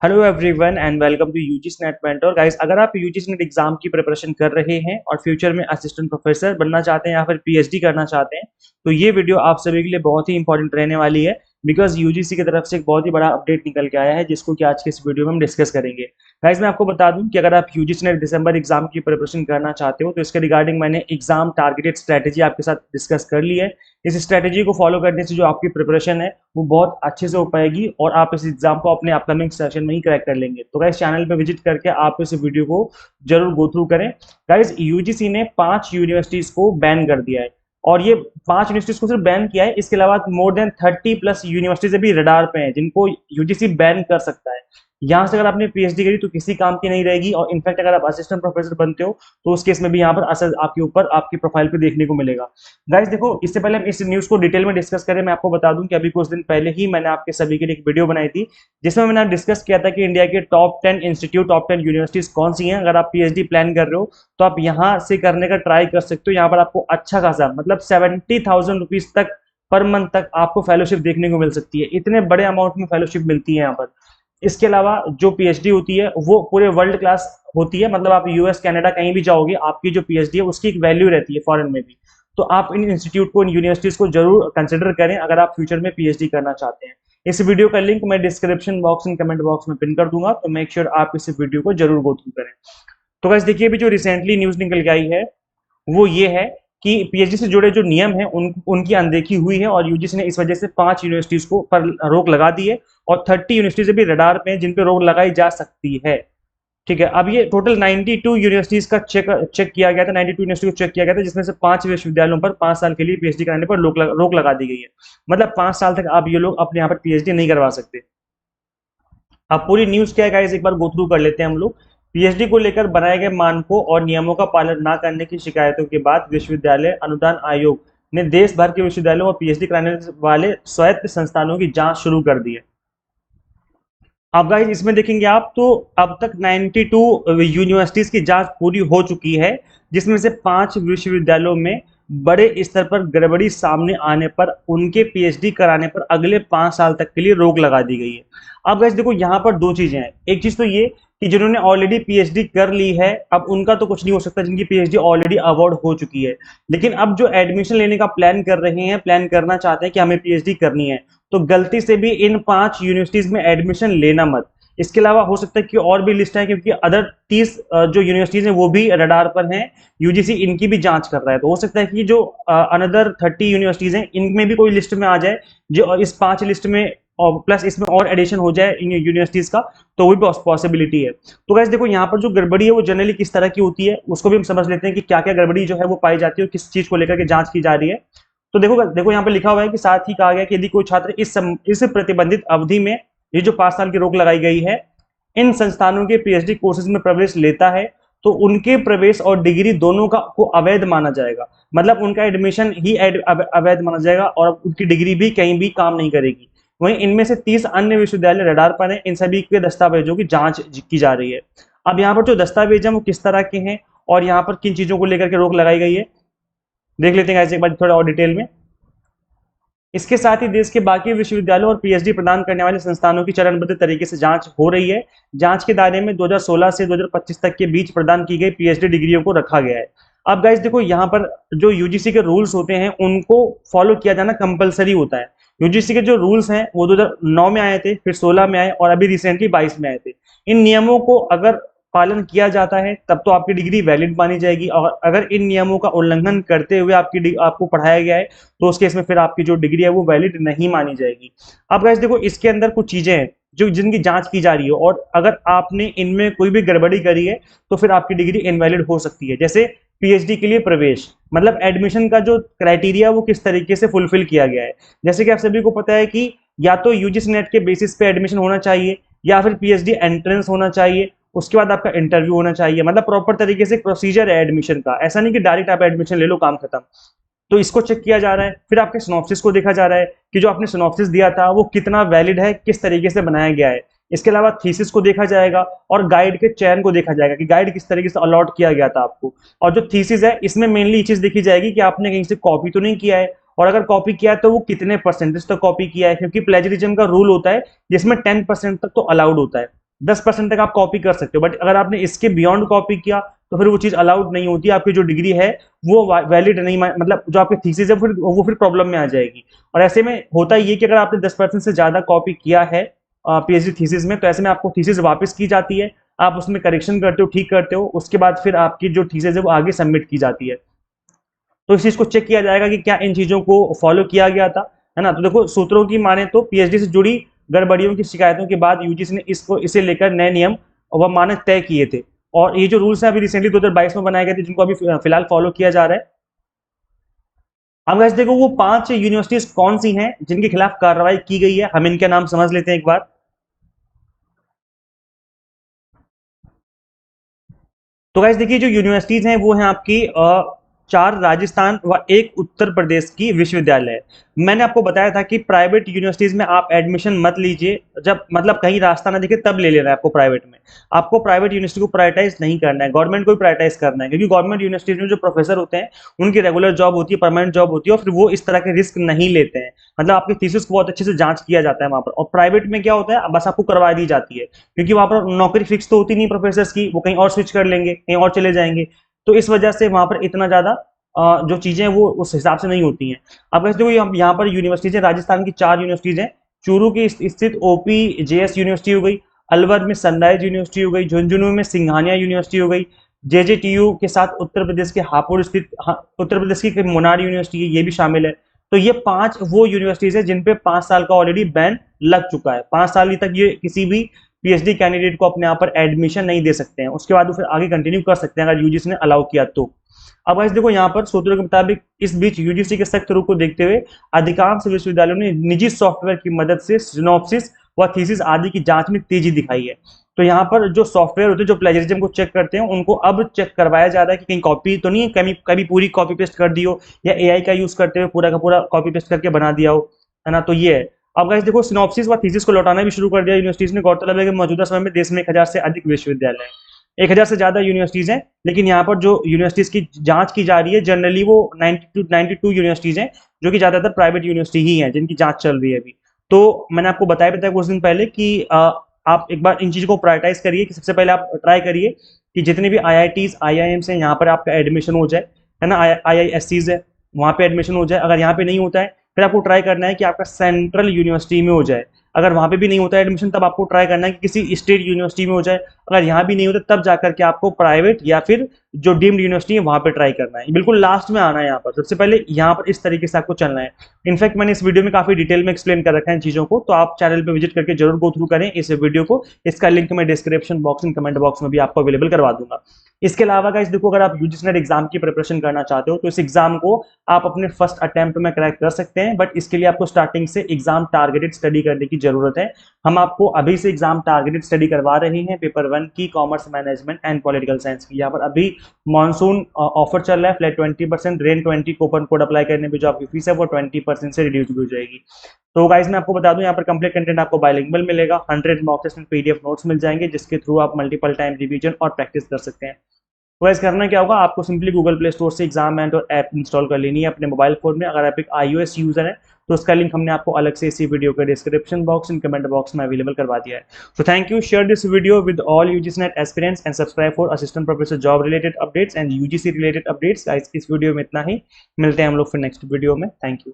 Hello everyone and welcome to UGC NET mentor guys. अगर आप UGC NET exam की preparation कर रहे हैं और फ्यूचर में असिस्टेंट प्रोफेसर बनना चाहते हैं या फिर पीएचडी करना चाहते हैं तो ये वीडियो आप सभी के लिए बहुत ही इंपॉर्टेंट रहने वाली है। बिकॉज यूजीसी की तरफ से एक बहुत ही बड़ा अपडेट निकल के आया है जिसको कि आज के इस वीडियो में हम डिस्कस करेंगे। गाइस मैं आपको बता दूं कि अगर आप यूजीसी नेट दिसंबर एग्जाम की प्रिपरेशन करना चाहते हो तो इसके रिगार्डिंग मैंने एग्जाम टारगेटेड स्ट्रेटेजी आपके साथ डिस्कस कर ली है। इस स्ट्रेटेजी को फॉलो करने से जो आपकी प्रिपरेशन है वो बहुत अच्छे से हो पाएगी और आप इस एग्जाम को अपने अपकमिंग सेशन में ही क्रैक कर लेंगे। तो गाइस चैनल पे विजिट करके आप इस वीडियो को जरूर गो थ्रू करें। गाइस यूजीसी ने 5 यूनिवर्सिटीज को बैन कर दिया है और ये 5 यूनिवर्सिटीज को सिर्फ बैन किया है, इसके अलावा मोर देन 30+ यूनिवर्सिटीज अभी रडार पे हैं जिनको यूजीसी बैन कर सकता है। यहाँ से अगर आपने पीएचडी करी तो किसी काम की नहीं रहेगी और इनफैक्ट अगर आप असिस्टेंट प्रोफेसर बनते हो तो उस केस में भी यहाँ पर असर आपके ऊपर आपकी प्रोफाइल पे देखने को मिलेगा। गाइस देखो, इससे पहले हम इस न्यूज को डिटेल में डिस्कस करें, मैं आपको बता दूं कि अभी कुछ दिन पहले ही मैंने आपके सभी के लिए एक वीडियो बनाई थी जिसमें मैंने डिस्कस किया था कि इंडिया के टॉप 10 इंस्टीट्यूट, टॉप 10 यूनिवर्सिटीज कौन सी हैं। अगर आप पीएचडी प्लान कर रहे हो तो आप यहाँ से करने का ट्राई कर सकते हो। यहाँ पर आपको अच्छा खासा मतलब 70,000 रुपीज तक पर मंथ तक आपको फेलोशिप देखने को मिल सकती है। इतने बड़े अमाउंट में फेलोशिप मिलती है यहाँ पर। इसके अलावा जो पीएचडी होती है वो पूरे वर्ल्ड क्लास होती है, मतलब आप यूएस कनाडा कहीं भी जाओगे आपकी जो पीएचडी है उसकी एक वैल्यू रहती है फॉरेन में भी। तो आप इन इंस्टीट्यूट को, इन यूनिवर्सिटीज को जरूर कंसिडर करें अगर आप फ्यूचर में पीएचडी करना चाहते हैं। इस वीडियो का लिंक मैं description box and comment box में पिन कर दूंगा, तो मेक श्योर आप इस वीडियो को जरूर गो थ्रू करें। तो गाइस देखिए, अभी जो रिसेंटली न्यूज निकल के आई है वो ये है कि पीएचडी से जुड़े जो नियम हैं उनकी अनदेखी हुई है और यूजीसी ने इस वजह से 5 यूनिवर्सिटीज को पर रोक लगा दी है और 30 यूनिवर्सिटीज अभी रडार पे हैं जिन पे रोक लगाई जा सकती है। ठीक है, अब ये टोटल 92 यूनिवर्सिटीज का चेक किया गया था, 92 यूनिवर्सिटी को चेक किया गया था जिसमें से 5 विश्वविद्यालयों पर 5 साल के लिए पीएचडी कराने पर रोक लगा दी गई है। मतलब 5 साल तक आप ये लोग अपने यहाँ पर पीएचडी नहीं करवा सकते। अब पूरी न्यूज क्या है गाइस, एक बार गो थ्रू कर लेते हैं हम लोग। पीएचडी को लेकर बनाए गए मानकों और नियमों का पालन न करने की शिकायतों के बाद विश्वविद्यालय अनुदान आयोग ने देश भर के विश्वविद्यालयों में पीएचडी कराने वाले स्वायत्त संस्थानों की जांच शुरू कर दी है। अब गाइस इसमें देखेंगे आप तो अब तक 92 यूनिवर्सिटीज की जांच पूरी हो चुकी है जिसमें से 5 विश्वविद्यालयों में बड़े स्तर पर गड़बड़ी सामने आने पर उनके पीएचडी कराने पर अगले 5 साल तक के लिए रोक लगा दी गई है। अब गाइस देखो, यहाँ पर दो चीजें हैं। एक चीज तो ये कि जिन्होंने ऑलरेडी पीएचडी कर ली है अब उनका तो कुछ नहीं हो सकता, जिनकी पीएचडी ऑलरेडी अवार्ड हो चुकी है। लेकिन अब जो एडमिशन लेने का प्लान कर रहे हैं, प्लान करना चाहते हैं कि हमें पीएचडी करनी है, तो गलती से भी इन 5 यूनिवर्सिटीज में एडमिशन लेना मत। इसके अलावा हो सकता है कि और भी लिस्ट है क्योंकि अदर 30 जो यूनिवर्सिटीज हैं वो भी रडार पर हैं, यूजीसी इनकी भी जांच कर रहा है। तो हो सकता है कि जो अनदर 30 यूनिवर्सिटीज हैं इनमें भी कोई लिस्ट में आ जाए जो इस 5 लिस्ट में, और प्लस इसमें और एडिशन हो जाए इन यूनिवर्सिटीज का, तो वो भी पॉसिबिलिटी है। तो गाइस देखो, यहाँ पर जो गड़बड़ी है वो जनरली किस तरह की होती है उसको भी हम समझ लेते हैं कि क्या क्या गड़बड़ी जो है वो पाई जाती है और किस चीज को लेकर के जांच की जा रही है। तो देखो देखो यहाँ पर लिखा हुआ है कि साथ ही कहा गया कि यदि कोई छात्र इस प्रतिबंधित अवधि में, ये जो 5 साल की रोक लगाई गई है, इन संस्थानों के पीएचडी कोर्सेज में प्रवेश लेता है तो उनके प्रवेश और डिग्री दोनों का को अवैध माना जाएगा। मतलब उनका एडमिशन ही अवैध माना जाएगा और उनकी डिग्री भी कहीं भी काम नहीं करेगी। वहीं इनमें से 30 अन्य विश्वविद्यालय रडार पर हैं, इन सभी के दस्तावेजों की जांच की जा रही है। अब यहाँ पर जो दस्तावेज हैं वो किस तरह के हैं और यहाँ पर किन चीजों को लेकर के रोक लगाई गई है देख लेते हैं एक बार थोड़ा और डिटेल में। इसके साथ ही देश के बाकी विश्वविद्यालयों और पीएचडी प्रदान करने वाले संस्थानों की चरणबद्ध तरीके से जांच हो रही है। जांच के दायरे में 2016 से 2025 तक के बीच प्रदान की गई पीएचडी डिग्रियों को रखा गया है। अब गाइस देखो, यहाँ पर जो यूजीसी के रूल्स होते हैं उनको फॉलो किया जाना कंपलसरी होता है। यूजीसी के जो रूल्स हैं वो 2009 में आए थे, फिर 16 में आए और अभी रिसेंटली 22 में आए थे। इन नियमों को अगर पालन किया जाता है तब तो आपकी डिग्री वैलिड मानी जाएगी और अगर इन नियमों का उल्लंघन करते हुए आपको पढ़ाया गया है तो उस केस में फिर आपकी जो डिग्री है वो वैलिड नहीं मानी जाएगी। अब गाइस देखो, इसके अंदर कुछ चीजें हैं जो जिनकी जांच की जा रही है और अगर आपने इनमें कोई भी गड़बड़ी करी है तो फिर आपकी डिग्री इनवैलिड हो सकती है। जैसे पीएचडी के लिए प्रवेश, मतलब एडमिशन का जो क्राइटेरिया वो किस तरीके से फुलफिल किया गया है। जैसे कि आप सभी को पता है कि या तो यूजीसी नेट के बेसिस पे एडमिशन होना चाहिए या फिर पीएचडी एंट्रेंस होना चाहिए, उसके बाद आपका इंटरव्यू होना चाहिए। मतलब प्रॉपर तरीके से प्रोसीजर है एडमिशन का, ऐसा नहीं कि डायरेक्ट आप एडमिशन ले लो काम खत्म। तो इसको चेक किया जा रहा है। फिर आपके सिनॉप्सिस को देखा जा रहा है कि जो आपने सिनॉप्सिस दिया था वो कितना वैलिड है, किस तरीके से बनाया गया है। इसके अलावा थीसिस को देखा जाएगा और गाइड के चयन को देखा जाएगा कि गाइड किस तरीके से अलॉट किया गया था आपको। और जो थीसिस है इसमें मेनली ये चीज देखी जाएगी कि आपने कहीं से कॉपी तो नहीं किया है, और अगर कॉपी किया है तो वो कितने परसेंटेज तक कॉपी किया है, क्योंकि प्लेजरिज्म का रूल होता है जिसमें 10% तक तो अलाउड होता है। 10% तक आप कॉपी कर सकते हो, बट अगर आपने इसके बियॉन्ड कॉपी किया तो फिर वो चीज़ अलाउड नहीं होती, आपकी जो डिग्री है वो वैलिड नहीं, मतलब जो आपकी थीसिस है फिर प्रॉब्लम में आ जाएगी। और ऐसे में होता ही है कि अगर आपने 10% से ज़्यादा कॉपी किया है पीएचडी थीसिस में, तो ऐसे में आपको थीसिस वापस की जाती है, आप उसमें करेक्शन करते हो, ठीक करते हो, उसके बाद फिर आपकी जो थीसिस है वो आगे सबमिट की जाती है। तो इस चीज को चेक किया जाएगा कि क्या इन चीजों को फॉलो किया गया था, है ना। तो देखो सूत्रों की माने तो पीएचडी से जुड़ी गड़बड़ियों की शिकायतों के बाद यूजीसी ने इसे लेकर नए नियम व मानक तय किए थे, और ये जो रूल्स हैं अभी रिसेंटली 2022 में बनाए गए थे, जिनको अभी फिलहाल फॉलो किया जा रहा है। अब वैसे देखो वो 5 यूनिवर्सिटीज कौन सी हैं जिनके खिलाफ कार्रवाई की गई है, हम इनके नाम समझ लेते हैं एक बार। तो गाइस देखिए जो यूनिवर्सिटीज हैं वो हैं आपकी 4 राजस्थान व 1 उत्तर प्रदेश की विश्वविद्यालय है। मैंने आपको बताया था कि प्राइवेट यूनिवर्सिटीज में आप एडमिशन मत लीजिए, जब मतलब कहीं रास्ता ना दिखे तब ले लेना है आपको प्राइवेट में। आपको प्राइवेट यूनिवर्सिटी को प्रायोरिटाइज नहीं करना है, गवर्नमेंट को ही प्रायोरिटाइज करना है, क्योंकि गवर्नमेंट यूनिवर्सिटीज में जो प्रोफेसर होते हैं उनकी रेगुलर जॉब होती है, परमानेंट जॉब होती है, और फिर वो इस तरह के रिस्क नहीं लेते हैं। मतलब आपकी थीसिस को बहुत अच्छे से जांच किया जाता है वहां पर। और प्राइवेट में क्या होता है, बस आपको करवा दी जाती है, क्योंकि वहां पर नौकरी फिक्स तो होती नहीं प्रोफेसर की, वो कहीं और स्विच कर लेंगे, कहीं और चले जाएंगे। तो इस वजह से वहां पर इतना ज्यादा जो चीजें वो उस हिसाब से नहीं होती हैं। अब वैसे देखो यहाँ पर यूनिवर्सिटीज है, राजस्थान की 4 यूनिवर्सिटीज हैं। चूरू की स्थित ओपी जेएस यूनिवर्सिटी हो गई, अलवर में सनराइज यूनिवर्सिटी हो गई, झुंझुनू में सिंघानिया यूनिवर्सिटी हो गई, जेजेटीयू के साथ उत्तर प्रदेश के हापुड़ स्थित उत्तर प्रदेश की मुनार यूनिवर्सिटी है, ये भी शामिल है। तो ये 5 वो यूनिवर्सिटीज है जिन पे 5 साल का ऑलरेडी बैन लग चुका है। 5 साल तक ये किसी भी पीएचडी कैंडिडेट को अपने यहाँ पर एडमिशन नहीं दे सकते हैं, उसके बाद वो फिर आगे कंटिन्यू कर सकते हैं अगर यूजीसी ने अलाउ किया तो। अब गाइस देखो यहाँ पर सूत्रों के मुताबिक इस बीच यूजीसी के सख्त रुख को देखते हुए अधिकांश विश्वविद्यालयों ने निजी सॉफ्टवेयर की मदद से सिनॉप्सिस व थीसिस आदि की जांच में तेजी दिखाई है। तो यहाँ पर जो सॉफ्टवेयर होते हैं जो प्लेजरिज्म को चेक करते हैं, उनको अब चेक करवाया जा रहा है कि कहीं कॉपी तो नहीं है, कभी पूरी कॉपी पेस्ट कर दी हो, या एआई का यूज करते हुए पूरा का पूरा कॉपी पेस्ट करके बना दिया हो, है ना। तो ये है। अब गाइस देखो सिनॉप्सिस व थीसिस को लौटाना भी शुरू कर दिया यूनिवर्सिटीज ने। गौरतलब है कि मौजूदा समय में देश में 1000 से अधिक विश्वविद्यालय हैं, 1000 से ज्यादा यूनिवर्सिटीज हैं, लेकिन यहाँ पर जो यूनिवर्सिटीज की जांच की जा रही है जनरली वो 92 यूनिवर्सिटीज हैं, जो कि ज्यादातर प्राइवेट यूनिवर्सिटी ही हैं जिनकी जांच चल रही है अभी। तो मैंने आपको बताया कुछ दिन पहले कि आप एक बार इन चीजों को प्रायोरिटाइज करिए, कि सबसे पहले आप ट्राई करिए कि जितने भी आईआईटीज आईआईएम्स हैं यहाँ पर आपका एडमिशन हो जाए, है ना। आईआईएससीज है वहाँ पे एडमिशन हो जाए। अगर यहाँ पे नहीं होता है फिर आपको ट्राई करना है कि आपका सेंट्रल यूनिवर्सिटी में हो जाए। अगर वहाँ पे भी नहीं होता है एडमिशन, तब आपको ट्राई करना है कि किसी स्टेट यूनिवर्सिटी में हो जाए। अगर यहाँ भी नहीं होता तब जाकर के आपको प्राइवेट या फिर जो डीम्ड यूनिवर्सिटी है वहाँ पे ट्राई करना है। बिल्कुल लास्ट में आना है यहाँ पर, सबसे पहले यहाँ पर इस तरीके से आपको चलना है। इनफैक्ट मैंने इस वीडियो में काफी डिटेल में एक्सप्लेन कर रखा है इन चीजों को, तो आप चैनल पे विजिट करके जरूर गो थ्रू करें इस वीडियो को। इसका लिंक मैं description box and comment box में भी आपको अवेलेबल करवा दूंगा। इसके अलावा गाइस देखो, अगर आप यूजीसी नेट एग्जाम की प्रिपरेशन करना चाहते हो तो इस एग्जाम को आप अपने फर्स्ट अटेम्प्ट में क्रैक कर सकते हैं, बट इसके लिए आपको स्टार्टिंग से एग्जाम टारगेटेड स्टडी करने की जरूरत है। हम आपको अभी से एग्जाम टारगेटेड स्टडी करवा रहे हैं पेपर 1 की, commerce management and political science की। यहाँ पर अभी मॉनसून ऑफर चल रहा है, flat 20%, rain 20 coupon code apply करने पर जो आपकी फीस है वो 20% से रिड्यूस भी हो जाएगी। तो गाइस मैं आपको बता दूं यहाँ पर कंप्लीट कंटेंट आपको बाइलिंगुअल मिलेगा, 100 mock test and PDF notes मिल जाएंगे, जिसके थ्रू आप मल्टीपल टाइम रिवीजन और प्रैक्टिस कर सकते हैं। तो गाइस करना क्या होगा, आपको सिंपली गूगल प्ले स्टोर से एग्जाम मेंटर ऐप इंस्टॉल कर लेनी है अपने मोबाइल फोन में। अगर आप एक iOS यूजर है तो उसका लिंक हमने आपको अलग से इसी वीडियो के description box and comment box में अवेलेबल करवा दिया है। So thank you, share this video with all UGC net aspirants and subscribe for assistant professor job related updates and UGC related updates. Guys इस video में इतना ही, मिलते हैं हम लोग फिर नेक्स्ट वीडियो में। Thank you.